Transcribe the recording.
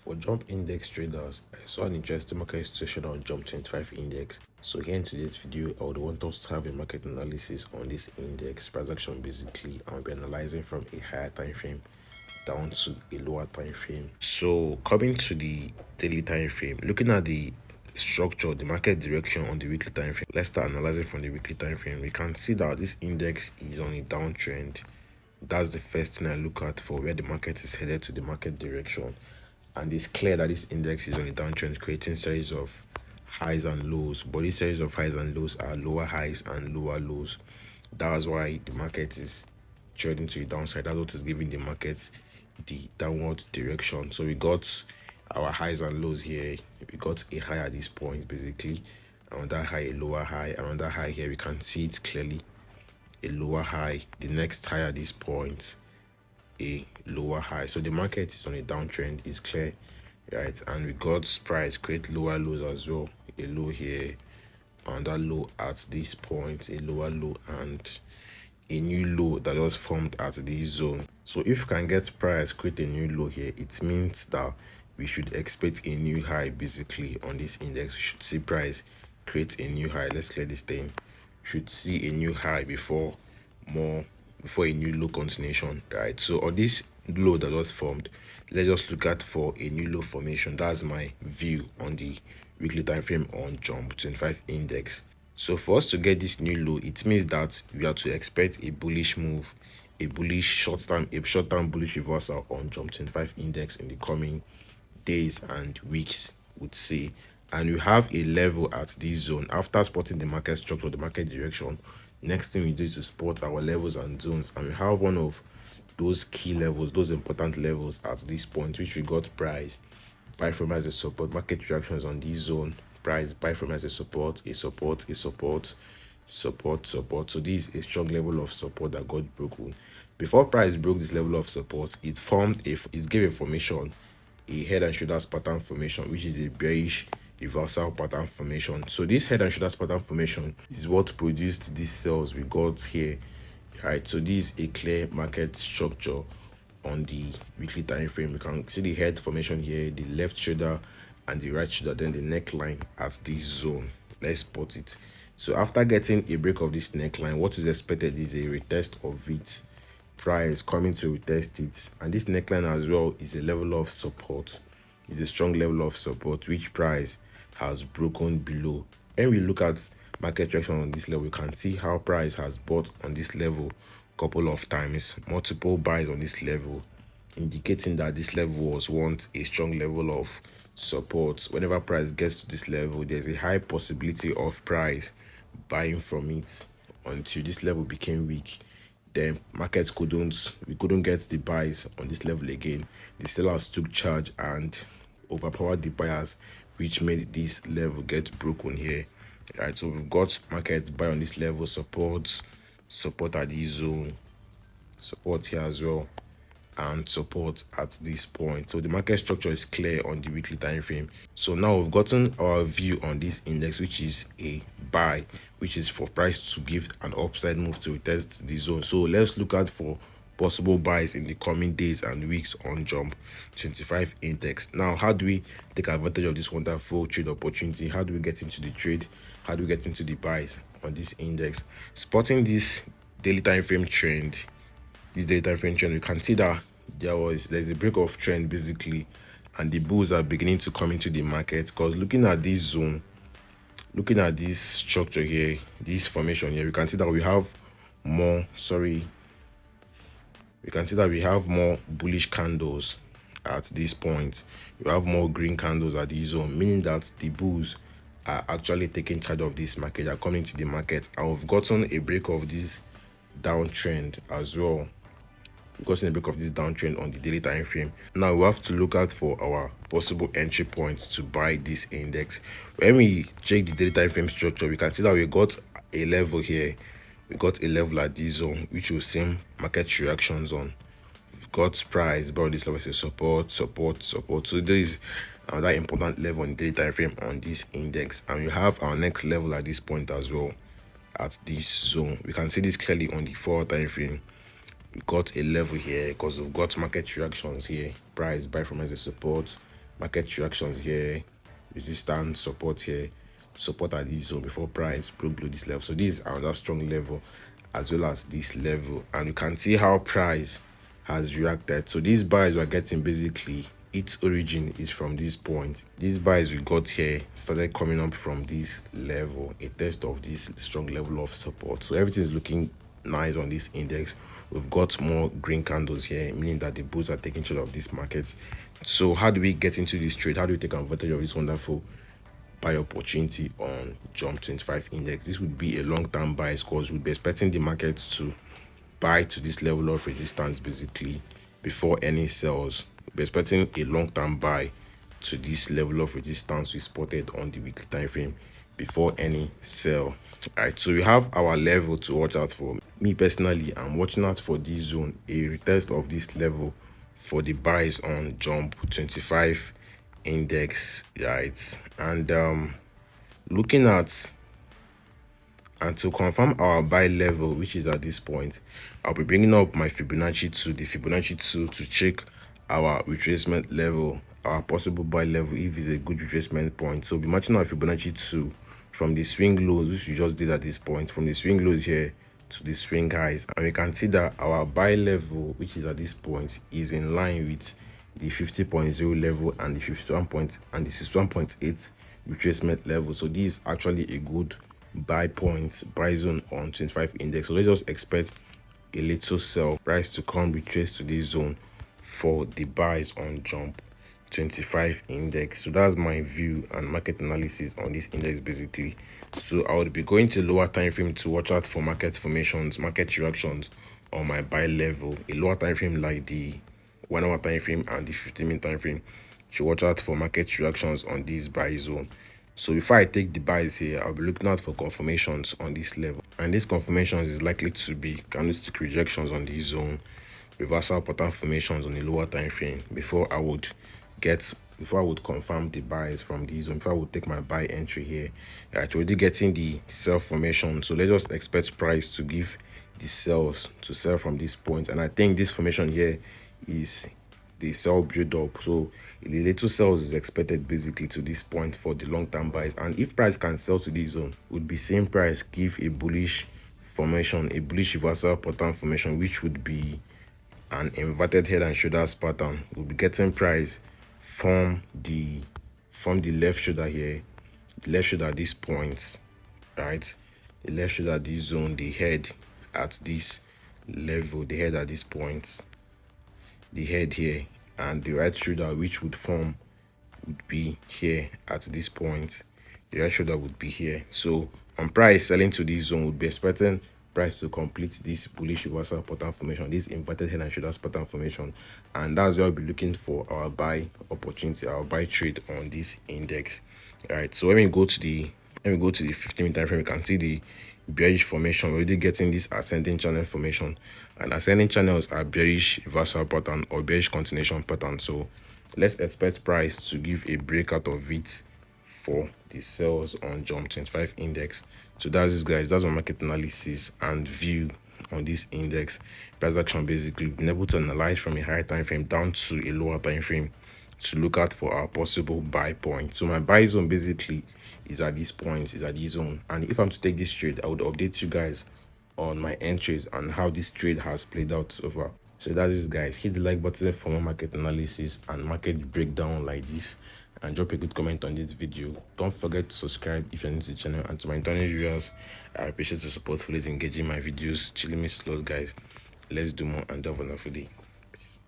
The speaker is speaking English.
For jump index traders, I saw an interesting market situation on jump 25 index. So here in today's video, I would want us to have a market analysis on this index price action basically, and we'll be analyzing from a higher time frame down to a lower time frame. So coming to the daily time frame, looking at the structure, the market direction on the weekly time frame, let's start analyzing from the weekly time frame. We can see that this index is on a downtrend. That's the first thing I look at for where the market is headed to the market direction. And it's clear that this index is on a downtrend, creating series of highs and lows, but this series of highs and lows are lower highs and lower lows. That's why the market is trading to the downside. That's what is giving the market the downward direction. So we got our highs and lows here. We got a high at this point basically, another high, a lower high, another high here. We can see it clearly, a lower high, the next high at this point, a lower high. So the market is on a downtrend, is clear, right? And we got price create lower lows as well, a low here, another low at this point, a lower low, and a new low that was formed at this zone. So if you can get price create a new low here, it means that we should expect a new high basically on this index. We should see price create a new high. Let's clear this thing. We should see a new high before a new low continuation, right? So on this low that was formed, let's just look at for a new low formation. That's my view on the weekly time frame on jump 25 index. So for us to get this new low, it means that we are to expect a bullish move, a short-term bullish reversal on jump 25 index in the coming days and weeks, would say. And we have a level at this zone. After spotting the market structure, the market direction, next thing we do is to spot our levels and zones, and we have one of those key levels, those important levels at this point, which we got price buy from as a support. Market reactions on this zone, price buy from as a support, a support, a support, support, support. So this is a strong level of support that got broken. Before price broke this level of support, it gave a formation, a head and shoulders pattern formation, which is a bearish reversal pattern formation. So this head and shoulders pattern formation is what produced these cells we got here, right? So this is a clear market structure on the weekly time frame. You can see the head formation here, the left shoulder and the right shoulder, then the neckline at this zone. Let's spot it. So after getting a break of this neckline, what is expected is a retest of it, price coming to retest it, and this neckline as well is a level of support, is a strong level of support which price has broken below. When we look at market traction on this level, we can see how price has bought on this level couple of times, multiple buys on this level, indicating that this level was once a strong level of support. Whenever price gets to this level, there's a high possibility of price buying from it until this level became weak. Then we couldn't get the buys on this level again. The sellers took charge and overpowered the buyers, which made this level get broken here, right? So we've got market buy on this level, support at this zone, support here as well, and support at this point. So the market structure is clear on the weekly time frame. So now we've gotten our view on this index, which is a buy, which is for price to give an upside move to test the zone. So let's look at for possible buys in the coming days and weeks on jump 25 index. Now, how do we take advantage of this wonderful trade opportunity? How do we get into the trade? How do we get into the buys on this index? Spotting this daily time frame trend, we can see that there's a break of trend basically, and the bulls are beginning to come into the market. Because looking at this zone, looking at this structure here, this formation here, we can see that we have more bullish candles at this point. We have more green candles at this zone, meaning that the bulls are actually taking charge of this market, are coming to the market, and we've gotten a break of this downtrend as well. We've gotten a break of this downtrend on the daily time frame. Now we have to look out for our possible entry points to buy this index. When we check the daily time frame structure, we can see that we got a level here. We got a level at this zone, which will same market reactions on. We've got price, but on this level is support. So there is another important level on the daily time frame on this index, and we have our next level at this point as well at this zone. We can see this clearly on the 4 time frame. We got a level here because we've got market reactions here, price buy from as a support, market reactions here, resistance, support here, support at this zone before price broke below this level. So this is another strong level as well as this level, and you can see how price has reacted. So these buys we're getting, basically its origin is from this point. These buys we got here started coming up from this level, a test of this strong level of support. So everything is looking nice on this index. We've got more green candles here, meaning that the bulls are taking charge of this market. So how do we get into this trade? How do we take advantage of this wonderful buy opportunity on jump 25 index? This would be a long-term buy, because we'd be expecting the market to buy to this level of resistance basically before any sells. We'd be expecting a long-term buy to this level of resistance we spotted on the weekly time frame before any sell. All right, so we have our level to watch out for. Me personally, I'm watching out for this zone, a retest of this level for the buys on jump 25 index, right? And looking at, and to confirm our buy level, which is at this point, I'll be bringing up my Fibonacci 2, the Fibonacci 2, to check our retracement level, our possible buy level, if it's a good retracement point. So we'll be matching our Fibonacci 2 from the swing lows, which we just did at this point, from the swing lows here to the swing highs, and we can see that our buy level, which is at this point, is in line with the 50.0 level and the 61.8 retracement level. So this is actually a good buy point, buy zone on 25 index. So let's just expect a little sell price to come retrace to this zone for the buys on jump 25 index. So that's my view and market analysis on this index basically. So I would be going to lower time frame to watch out for market formations, market reactions on my buy level. A lower time frame like the 1 hour time frame and the 15-minute time frame should watch out for market reactions on this buy zone. So before I take the buys here, I'll be looking out for confirmations on this level, and this confirmations is likely to be candlestick rejections on this zone, reversal pattern formations on the lower time frame before I would confirm the buys from this zone, before I would take my buy entry here. Right, already getting the sell formation, so let's just expect price to give the sells to sell from this point, and I think this formation here is the sell build up. So the little sells is expected basically to this point for the long-term buys, and if price can sell to this zone, would be same price give a bullish formation, a bullish reversal pattern formation, which would be an inverted head and shoulders pattern. We'll be getting price from the left shoulder here, the left shoulder at this point, right? The left shoulder at this zone, the head at this level, the head at this point, the head here, and the right shoulder, which would be here at this point. The right shoulder would be here. So on price selling to this zone, would be expecting price to complete this bullish reversal pattern formation, this inverted head and shoulders pattern formation, and that's where I'll be looking for our buy opportunity, our buy trade on this index. All right, so when we go to the 15-minute time frame, you can see the bearish formation. We're already getting this ascending channel formation, and ascending channels are bearish reversal pattern or bearish continuation pattern. So let's expect price to give a breakout of it for the sells on jump 25 index. So that's this, guys. That's my market analysis and view on this index. Price action, basically we've been able to analyze from a higher time frame down to a lower time frame to look out for our possible buy point. So my buy zone basically is at this point, is at this zone, and if I'm to take this trade, I would update you guys on my entries and how this trade has played out so far. So that is, guys. Hit the like button for more market analysis and market breakdown like this, and drop a good comment on this video. Don't forget to subscribe if you're new to the channel, and to my internal viewers, I appreciate the support for this engaging my videos. Chilling me slow, guys. Let's do more and have a wonderful day. Peace.